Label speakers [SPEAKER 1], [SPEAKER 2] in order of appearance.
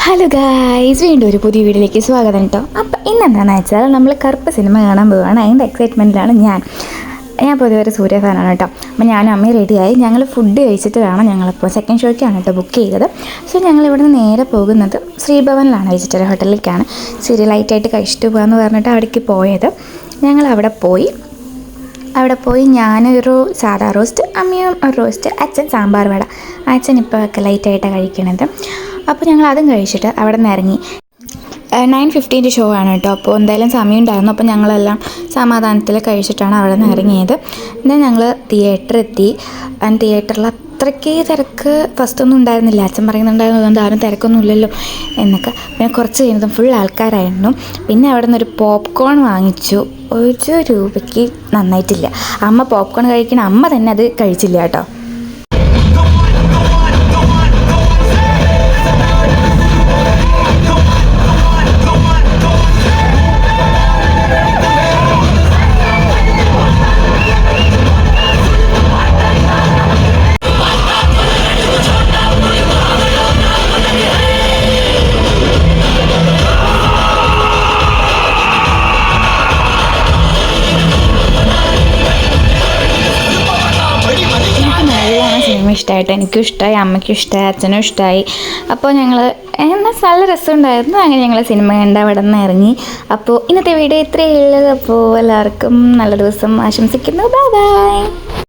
[SPEAKER 1] Hello guys, വീണ്ടും ഒരു പുതിയ വീഡിയോയിലേക്ക് സ്വാഗതം കേട്ടോ. അപ്പോൾ ഇന്നെന്താണെന്ന് വെച്ചാൽ നമ്മൾ കറുപ്പ് സിനിമ കാണാൻ പോവുകയാണ്. അതിൻ്റെ എക്സൈറ്റ്മെൻറ്റിലാണ് ഞാൻ പൊതുവെ ഒരു സൂര്യ ഫാനാണ് കേട്ടോ. അപ്പോൾ ഞാനും അമ്മയും റെഡിയായി. ഞങ്ങൾ ഫുഡ് കഴിച്ചിട്ട് വേണം, ഞങ്ങളിപ്പോൾ സെക്കൻഡ് ഷോയ്ക്കാണ് കേട്ടോ ബുക്ക് ചെയ്തത്. സോ ഞങ്ങൾ ഇവിടുന്ന് നേരെ പോകുന്നത് ശ്രീഭവനിലാണ്, വെജിറ്റേറിയൻ ഹോട്ടലിലേക്കാണ്. ലൈറ്റായിട്ട് കഴിച്ചിട്ട് പോകാമെന്ന് പറഞ്ഞിട്ട് അവിടേക്ക് പോയത്. ഞങ്ങൾ അവിടെ പോയി ഞാനൊരു സാധാ റോസ്റ്റ്, അമ്മയും ഒരു റോസ്റ്റ്, അച്ഛൻ സാമ്പാർ വട. അച്ഛൻ ഇപ്പോൾ ഒക്കെ ലൈറ്റായിട്ടാണ് കഴിക്കണത്. അപ്പോൾ ഞങ്ങൾ അതും കഴിച്ചിട്ട് അവിടെ നിന്ന് ഇറങ്ങി. 9:15 ഷോ ആണ് കേട്ടോ. അപ്പോൾ എന്തായാലും സമയം ഉണ്ടായിരുന്നു. അപ്പോൾ ഞങ്ങളെല്ലാം സമാധാനത്തിൽ കഴിച്ചിട്ടാണ് അവിടെ നിന്ന് ഇറങ്ങിയത്. പിന്നെ ഞങ്ങൾ തിയേറ്ററിൽ എത്തി. തിയേറ്ററിൽ അത്രയ്ക്ക് തിരക്ക് ഫസ്റ്റൊന്നും ഉണ്ടായിരുന്നില്ല. അച്ഛൻ പറയുന്നുണ്ടായിരുന്നു അതുകൊണ്ട് ആരും തിരക്കൊന്നും ഇല്ലല്ലോ എന്നൊക്കെ. പിന്നെ കുറച്ച് കഴിഞ്ഞതും ഫുൾ ആൾക്കാരായിരുന്നു. പിന്നെ അവിടെ നിന്നൊരു പോപ്കോൺ വാങ്ങിച്ചു. 1 രൂപയ്ക്ക് നന്നായിട്ടില്ല. അമ്മ പോപ്കോൺ കഴിക്കണ അമ്മ തന്നെ അത് കഴിച്ചില്ല കേട്ടോ. സിനിമ ഇഷ്ടമായിട്ട് എനിക്കും ഇഷ്ടമായി, അമ്മയ്ക്കും ഇഷ്ടമായി, അച്ഛനും ഇഷ്ടമായി. അപ്പോൾ ഞങ്ങൾ നല്ല രസമുണ്ടായിരുന്നു. അങ്ങനെ ഞങ്ങൾ സിനിമ കണ്ട് അവിടെ നിന്ന് ഇറങ്ങി. അപ്പോൾ ഇന്നത്തെ വീഡിയോ ഇത്രയേ ഉള്ളൂ. അപ്പോൾ എല്ലാവർക്കും നല്ല ദിവസം ആശംസിക്കുന്നു. Bye bye.